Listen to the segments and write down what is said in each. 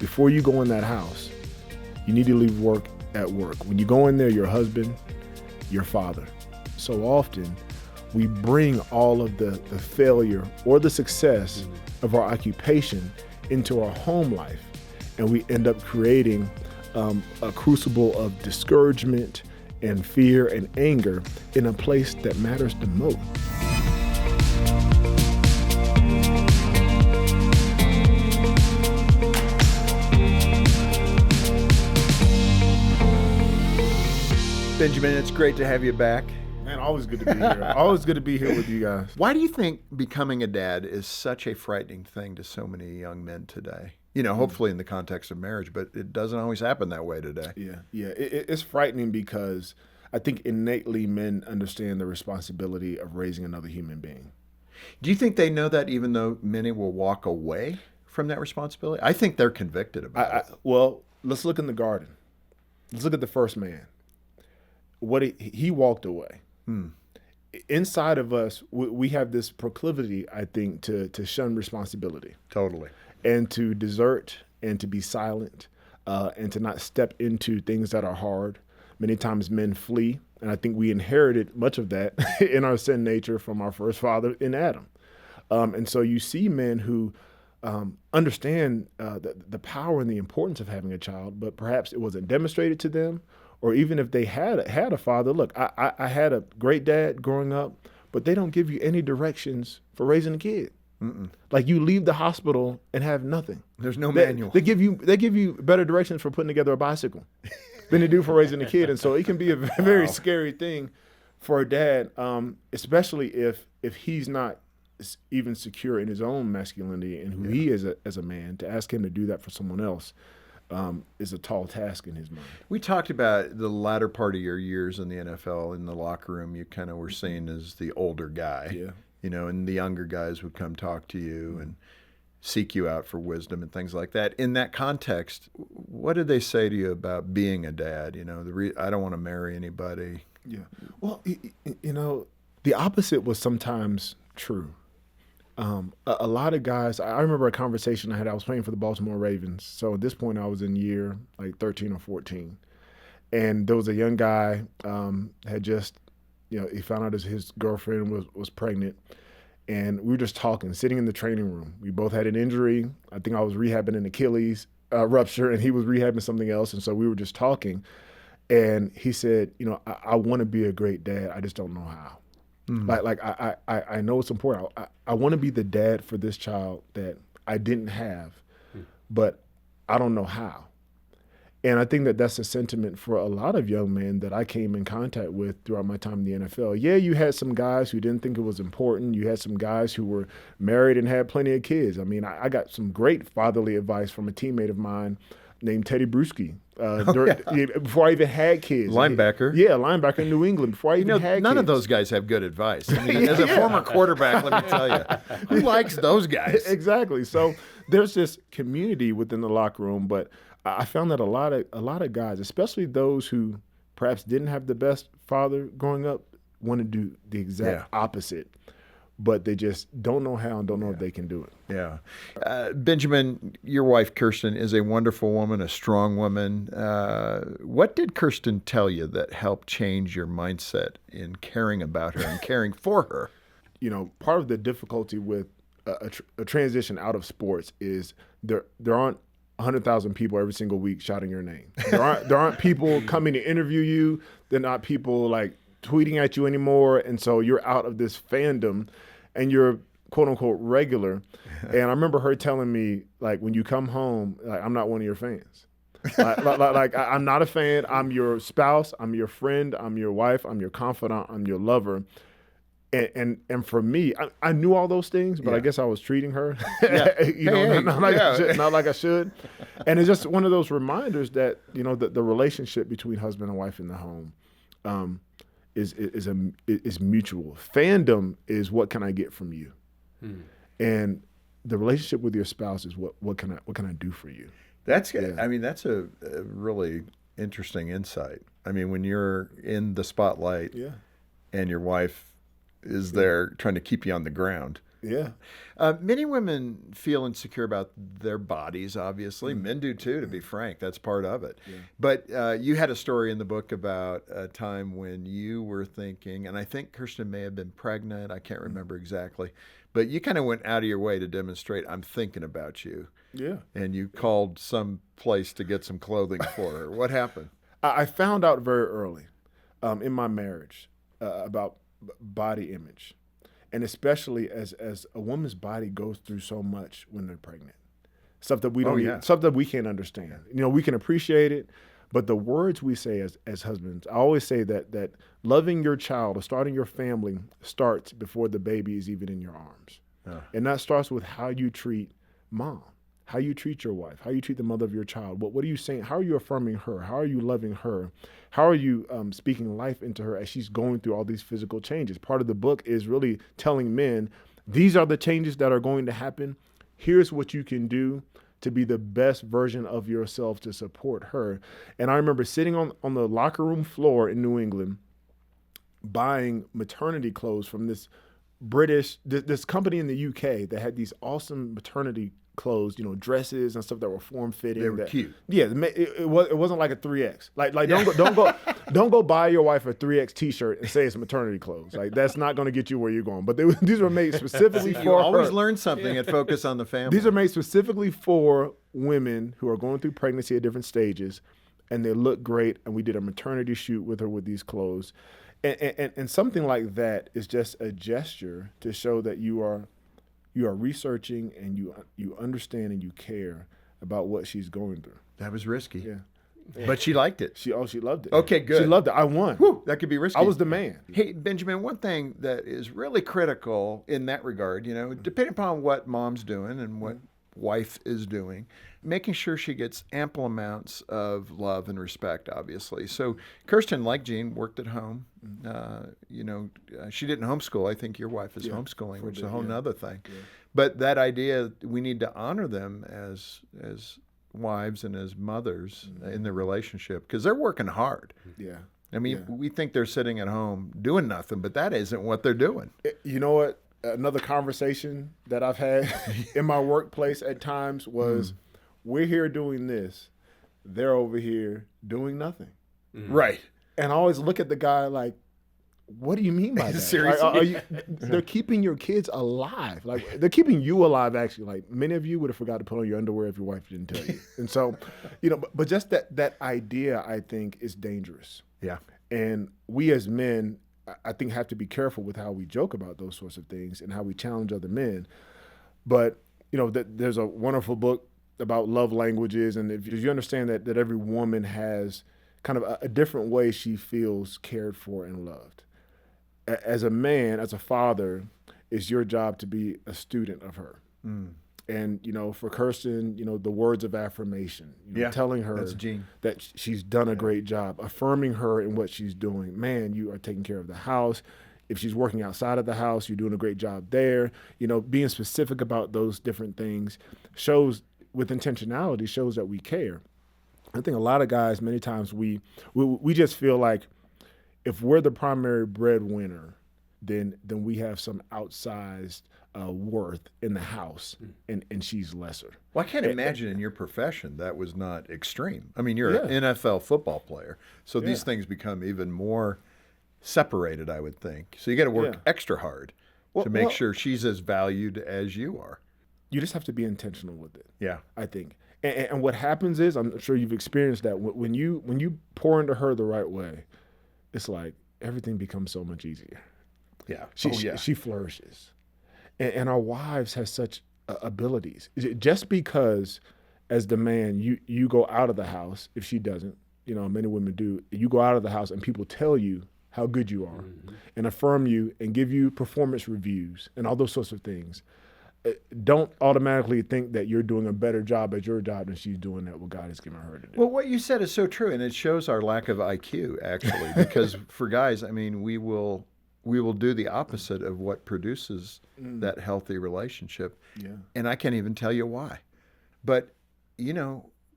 before you go in that house, you need to leave work at work. When you go in there, your husband, your father. So often, we bring all of the failure or the success of our occupation into our home life, and we end up creating a crucible of discouragement and fear and anger in a place that matters the most. Benjamin, it's great to have you back. Man, always good to be here. Always good to be here with you guys. Why do you think becoming a dad is such a frightening thing to so many young men today? You know, hopefully in the context of marriage, but it doesn't always happen that way today. Yeah. It's frightening because I think innately men understand the responsibility of raising another human being. Do you think they know that even though many will walk away from that responsibility? I think they're convicted about it. Well, let's look in the garden. Let's look at the first man. He walked away. Inside of us, we have this proclivity, I think, to shun responsibility. Totally. And to desert and to be silent and to not step into things that are hard. Many times men flee, and I think we inherited much of that in our sin nature from our first father in Adam. And so you see men who understand the power and the importance of having a child, but perhaps it wasn't demonstrated to them. Or even if they had a father, look, I had a great dad growing up, but they don't give you any directions for raising a kid. Like you leave the hospital and have nothing. There's no manual. They give you better directions for putting together a bicycle than they do for raising a kid. And so it can be a very scary thing for a dad, especially if he's not even secure in his own masculinity and who he is as a man, to ask him to do that for someone else. Is a tall task in his mind. We talked about the latter part of your years in the NFL. In the locker room, you kind of were seen as the older guy, you know, and the younger guys would come talk to you and seek you out for wisdom and things like that. In that context, what did they say to you about being a dad? You know, I don't want to marry anybody. Yeah. Well, you know, the opposite was sometimes true. A lot of guys, I remember a conversation I had. I was playing for the Baltimore Ravens. So at this point, I was in year like 13 or 14. And there was a young guy had just, you know, he found out his girlfriend was pregnant. And we were just talking, sitting in the training room. We both had an injury. I think I was rehabbing an Achilles rupture, and he was rehabbing something else. And so we were just talking. And he said, you know, I want to be a great dad. I just don't know how. Like I know it's important. I want to be the dad for this child that I didn't have, but I don't know how. And I think that that's a sentiment for a lot of young men that I came in contact with throughout my time in the NFL. Yeah, you had some guys who didn't think it was important. You had some guys who were married and had plenty of kids. I mean, I got some great fatherly advice from a teammate of mine named Teddy Bruschi. Before I even had kids. Linebacker. Linebacker in New England. Before I even had kids. None of those guys have good advice. I mean, as a former quarterback, let me tell you, who likes those guys? Exactly. So there's this community within the locker room, but I found that a lot of guys, especially those who perhaps didn't have the best father growing up, want to do the exact opposite. But they just don't know how and don't know if they can do it. Yeah. Benjamin, your wife, Kirsten, is a wonderful woman, a strong woman. What did Kirsten tell you that helped change your mindset in caring about her and caring for her? You know, part of the difficulty with a transition out of sports is there aren't 100,000 people every single week shouting your name. There aren't people coming to interview you. They're not people like tweeting at you anymore, and so you're out of this fandom and you're quote unquote regular. And I remember her telling me, like, when you come home, like, I'm not one of your fans. I'm not a fan. I'm your spouse, I'm your friend, I'm your wife, I'm your confidant, I'm your lover. And for me, I knew all those things, but I guess I was treating her, not like I should. And it's just one of those reminders that, you know, the relationship between husband and wife in the home is mutual. Fandom is what can I get from you, and the relationship with your spouse is what can I do for you. I mean, that's a really interesting insight. I mean, when you're in the spotlight, and your wife is there trying to keep you on the ground, Yeah. Many women feel insecure about their bodies, obviously. Men do too, to be frank. That's part of it. Yeah. But you had a story in the book about a time when you were thinking, and I think Kirsten may have been pregnant. I can't remember exactly. But you kind of went out of your way to demonstrate, I'm thinking about you. Yeah. And you called some place to get some clothing for her. What happened? I found out very early in my marriage about body image. And especially as a woman's body goes through so much when they're pregnant, stuff that we don't, stuff that we can't understand. You know, we can appreciate it, but the words we say as husbands, I always say that loving your child or starting your family starts before the baby is even in your arms, and that starts with how you treat mom, how you treat your wife, how you treat the mother of your child. What are you saying? How are you affirming her? How are you loving her? How are you speaking life into her as she's going through all these physical changes? Part of the book is really telling men, these are the changes that are going to happen. Here's what you can do to be the best version of yourself to support her. And I remember sitting on the locker room floor in New England, buying maternity clothes from this company in the UK that had these awesome maternity clothes, you know, dresses and stuff that were form fitting. They were cute. Yeah, it wasn't like a 3X. Like don't go buy your wife a 3X T-shirt and say it's maternity clothes. Like that's not going to get you where you're going. But these were made specifically for her. You always learn something at Focus on the Family. These are made specifically for women who are going through pregnancy at different stages, and they look great. And we did a maternity shoot with her with these clothes, and something like that is just a gesture to show that you are researching and you understand and you care about what she's going through. That was risky. Yeah. But she liked it. She loved it. Okay, good. She loved it. I won. Whew, that could be risky. I was the man. Hey, Benjamin, one thing that is really critical in that regard, you know, depending upon what mom's doing and what wife is doing, making sure she gets ample amounts of love and respect, obviously. So Kirsten, like Jean, worked at home. She didn't homeschool. I think your wife is homeschooling, which is a whole nother thing. Yeah. But that idea, we need to honor them as wives and as mothers in the relationship because they're working hard. Yeah. I mean, we think they're sitting at home doing nothing, but that isn't what they're doing. You know what? Another conversation that I've had in my workplace at times was, we're here doing this. They're over here doing nothing. Right. And I always look at the guy like, what do you mean by that? Seriously? They're keeping your kids alive. Like they're keeping you alive, actually. Like many of you would have forgot to put on your underwear if your wife didn't tell you. And so, but just that idea, I think, is dangerous. Yeah. And we as men, I think, have to be careful with how we joke about those sorts of things and how we challenge other men. But, there's a wonderful book about love languages. And if you understand that every woman has kind of a different way she feels cared for and loved. As a man, as a father, it's your job to be a student of her. And, for Kirsten, the words of affirmation, telling her that she's done a great job, affirming her in what she's doing. Man, you are taking care of the house. If she's working outside of the house, you're doing a great job there. Being specific about those different things shows, with intentionality, shows that we care. I think a lot of guys, many times we just feel like if we're the primary breadwinner, then we have some outsized worth in the house, and she's lesser. Well, I can't imagine in your profession that was not extreme. I mean, you're an NFL football player, so these things become even more separated, I would think. So you got to work extra hard to make sure she's as valued as you are. You just have to be intentional with it. Yeah, I think. And what happens is, I'm sure you've experienced that, when you pour into her the right way, it's like everything becomes so much easier. Yeah. She flourishes. And our wives have such abilities. Just because as the man, you go out of the house, if she doesn't, many women do, you go out of the house and people tell you how good you are and affirm you and give you performance reviews and all those sorts of things. Don't automatically think that you're doing a better job at your job than she's doing at what God has given her to do. Well, what you said is so true, and it shows our lack of IQ, actually, because for guys, I mean, we will do the opposite of what produces that healthy relationship. Yeah. And I can't even tell you why. But,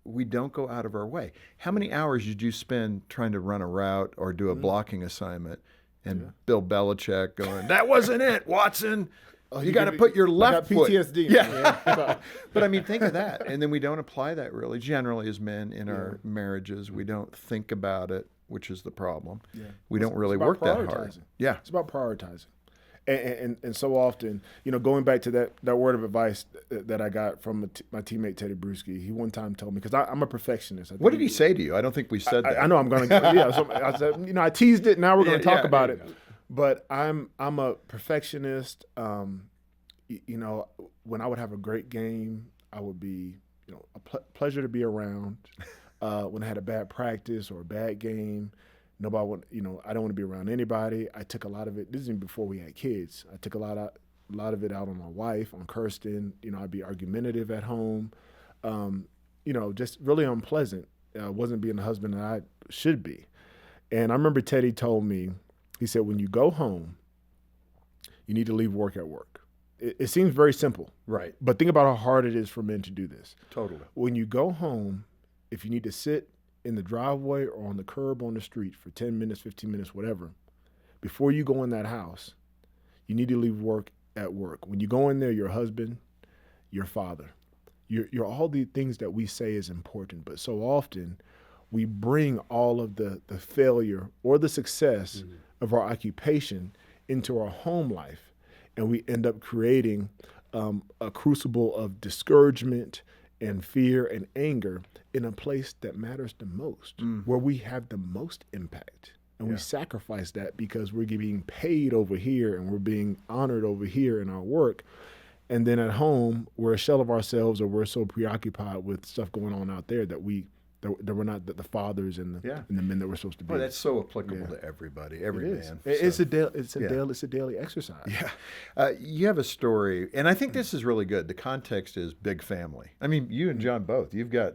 we don't go out of our way. How many hours did you spend trying to run a route or do a blocking assignment and Bill Belichick going, that wasn't it, Watson? Oh, you got to put your left foot. PTSD. Yeah. But I mean, think of that. And then we don't apply that really. Generally, as men in our marriages, we don't think about it, which is the problem. Yeah. We don't really work that hard. Yeah. It's about prioritizing. And so often, going back to that word of advice that I got from my teammate Teddy Bruschi, he one time told me, because I'm a perfectionist. What did he say to you? I don't think we said that. I know I'm going to. So I said, I teased it. Now we're going to talk about it. But I'm a perfectionist. When I would have a great game, I would be a pleasure to be around. When I had a bad practice or a bad game, nobody want, I don't want to be around anybody. I took a lot of it. This is even before we had kids. I took a lot of it out on my wife, on Kirsten. I'd be argumentative at home. Just really unpleasant. Wasn't being the husband that I should be. And I remember Teddy told me, he said, when you go home, you need to leave work at work. It seems very simple. Right. But think about how hard it is for men to do this. Totally. When you go home, if you need to sit in the driveway or on the curb on the street for 10 minutes, 15 minutes, whatever, before you go in that house, you need to leave work at work. When you go in there, your husband, your father, you're all the things that we say is important, but so often we bring all of the failure or the success of our occupation into our home life, and we end up creating a crucible of discouragement and fear and anger in a place that matters the most, where we have the most impact. And we sacrifice that because we're being paid over here and we're being honored over here in our work. And then at home, we're a shell of ourselves, or we're so preoccupied with stuff going on out there that we're not the fathers and the men that we're supposed to be. Well, that's so applicable to everybody, every man. It's a daily exercise. Yeah. You have a story, and I think this is really good. The context is big family. I mean, you and John both. We've got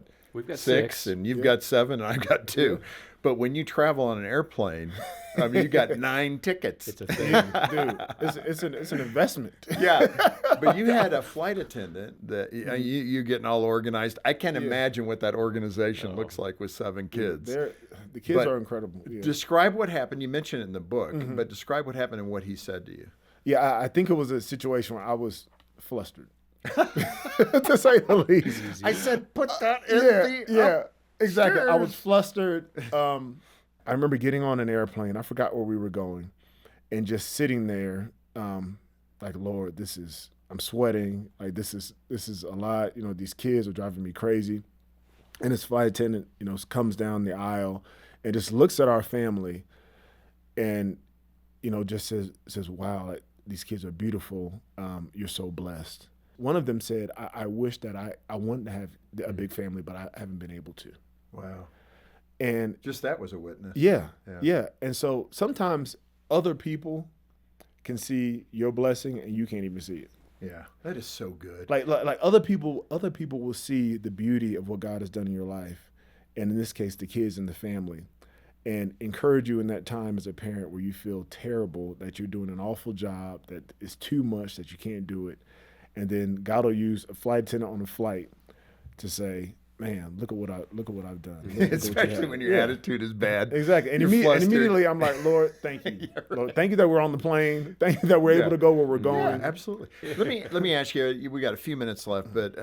six, and you've got 7, and I've got 2. Yeah. But when you travel on an airplane, I mean, you got 9 tickets. It's a thing, dude. It's an investment. Yeah, but you had a flight attendant that you're getting all organized. I can't imagine what that organization looks like with 7 kids. The kids are incredible. Yeah. Describe what happened. You mentioned it in the book, but describe what happened and what he said to you. Yeah, I think it was a situation where I was flustered, to say the least. I said, put that in the exactly. Sure. I was flustered. I remember getting on an airplane. I forgot where we were going, and just sitting there, like, Lord, I'm sweating. Like, this is a lot. These kids are driving me crazy. And this flight attendant, comes down the aisle and just looks at our family, and just says, "Wow, these kids are beautiful. You're so blessed." One of them said, I wish that I wanted to have a big family, but I haven't been able to. Wow. And just that was a witness. Yeah. And so sometimes other people can see your blessing and you can't even see it. Yeah, that is so good. Like other people will see the beauty of what God has done in your life, and in this case, the kids and the family, and encourage you in that time as a parent where you feel terrible, that you're doing an awful job, that it's too much, that you can't do it. And then God will use a flight attendant on a flight to say, "Man, look at what I've done." Especially when your attitude is bad. Exactly. And immediately I'm like, "Lord, thank you. Right. Lord, thank you that we're on the plane. Thank you that we're able to go where we're going." Yeah, absolutely. Let me ask you. We got a few minutes left, but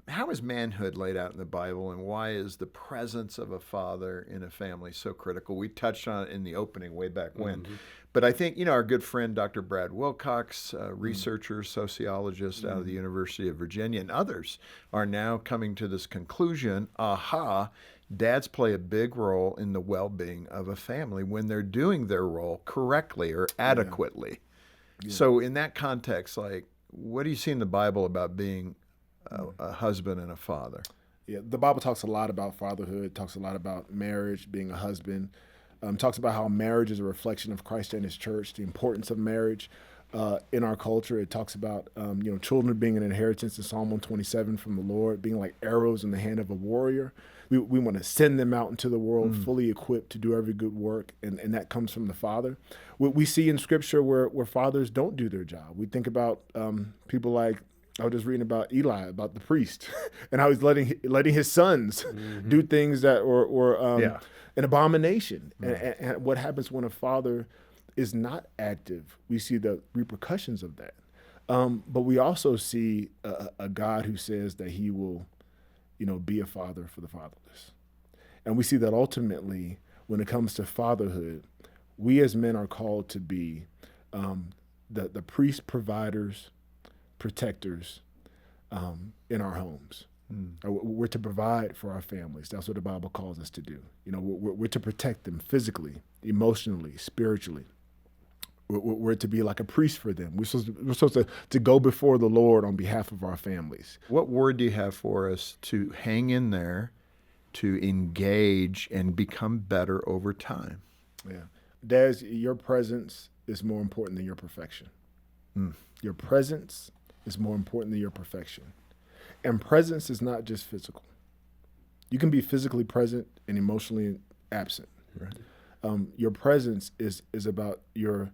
how is manhood laid out in the Bible, and why is the presence of a father in a family so critical? We touched on it in the opening way back when. But I think, our good friend, Dr. Brad Wilcox, researcher, sociologist out of the University of Virginia, and others are now coming to this conclusion, dads play a big role in the well-being of a family when they're doing their role correctly or adequately. Yeah. So in that context, what do you see in the Bible about being a husband and a father? Yeah, the Bible talks a lot about fatherhood, talks a lot about marriage, being a husband. Talks about how marriage is a reflection of Christ and his church, the importance of marriage in our culture. It talks about children being an inheritance in Psalm 127 from the Lord, being like arrows in the hand of a warrior. We want to send them out into the world fully equipped to do every good work, and that comes from the Father. We see in Scripture where fathers don't do their job. We think about people like, I was just reading about Eli, about the priest, and how he's letting his sons do things that were an abomination. And what happens when a father is not active? We see the repercussions of that. But we also see a God who says that he will, be a father for the fatherless. And we see that ultimately, when it comes to fatherhood, we as men are called to be the priest providers, protectors in our homes. We're to provide for our families. That's what the Bible calls us to do. We're to protect them physically, emotionally, spiritually. We're to be like a priest for them. We're supposed to go before the Lord on behalf of our families. What word do you have for us to hang in there, to engage and become better over time? Yeah. Dads, your presence is more important than your perfection. Your presence is more important than your perfection. And presence is not just physical. You can be physically present and emotionally absent. Right. Your presence is about your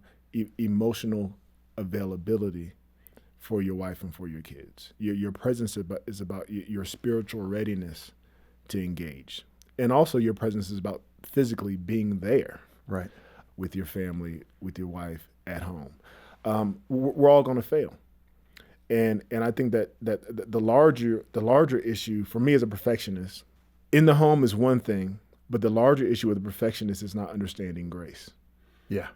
emotional availability for your wife and for your kids. Your presence is about your spiritual readiness to engage. And also your presence is about physically being there. Right. With your family, with your wife, at home. We're all going to fail. And I think that the larger issue for me as a perfectionist, in the home is one thing, but the larger issue with a perfectionist is not understanding grace. Yeah.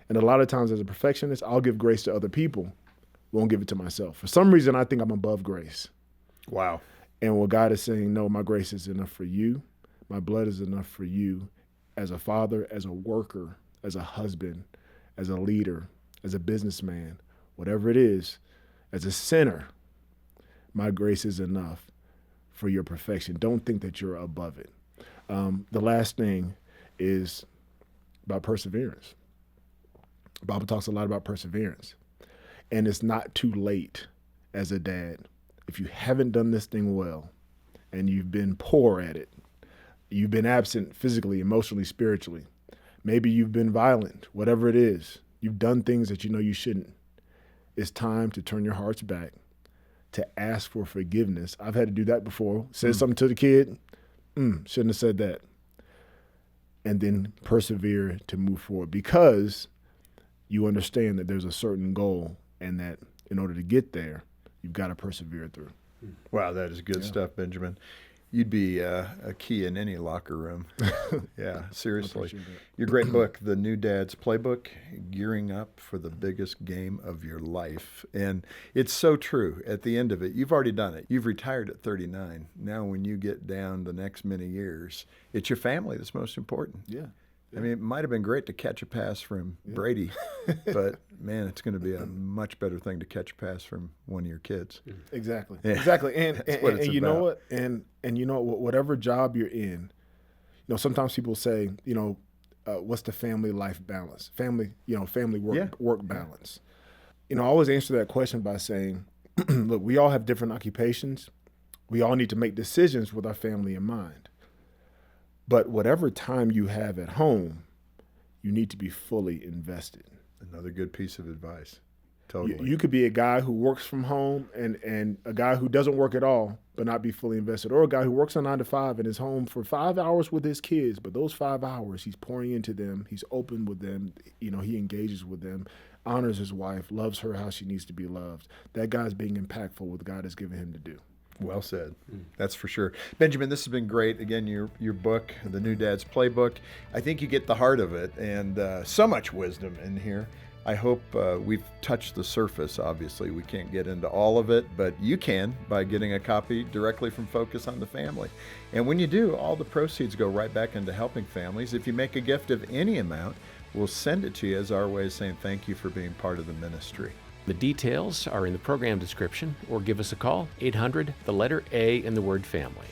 And a lot of times as a perfectionist, I'll give grace to other people, won't give it to myself. For some reason, I think I'm above grace. Wow. And what God is saying, no, my grace is enough for you. My blood is enough for you as a father, as a worker, as a husband, as a leader, as a businessman, whatever it is, as a sinner, my grace is enough for your perfection. Don't think that you're above it. The last thing is about perseverance. The Bible talks a lot about perseverance. And it's not too late as a dad. If you haven't done this thing well and you've been poor at it, you've been absent physically, emotionally, spiritually, maybe you've been violent, whatever it is, you've done things that you know you shouldn't. It's time to turn your hearts back, to ask for forgiveness. I've had to do that before. Said something to the kid, shouldn't have said that. And then persevere to move forward because you understand that there's a certain goal and that in order to get there, you've got to persevere through. Wow, that is good stuff, Benjamin. You'd be a key in any locker room. Yeah, seriously. Your great book, The New Dad's Playbook, Gearing Up for the Biggest Game of Your Life. And it's so true. At the end of it, you've already done it. You've retired at 39. Now when you get down the next many years, it's your family that's most important. Yeah. I mean, it might have been great to catch a pass from Brady, but man, it's going to be a much better thing to catch a pass from one of your kids. Exactly. Yeah. Exactly. And you know about. what? And you know what? Whatever job you're in, sometimes people say, what's the family life balance? Family work balance. I always answer that question by saying, look, we all have different occupations. We all need to make decisions with our family in mind. But whatever time you have at home, you need to be fully invested. Another good piece of advice. Totally. You could be a guy who works from home and a guy who doesn't work at all, but not be fully invested. Or a guy who works a 9 to 5 and is home for 5 hours with his kids. But those 5 hours, he's pouring into them. He's open with them. He engages with them, honors his wife, loves her how she needs to be loved. That guy's being impactful with what God has given him to do. Well said. That's for sure. Benjamin, this has been great. Again, your book, The New Dad's Playbook, I think you get the heart of it and so much wisdom in here. I hope we've touched the surface. Obviously, we can't get into all of it, but you can by getting a copy directly from Focus on the Family. And when you do, all the proceeds go right back into helping families. If you make a gift of any amount, we'll send it to you as our way of saying thank you for being part of the ministry. The details are in the program description, or give us a call, 800, the letter A in the word family.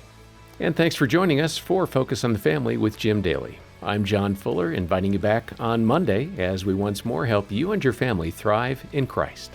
And thanks for joining us for Focus on the Family with Jim Daly. I'm John Fuller, inviting you back on Monday as we once more help you and your family thrive in Christ.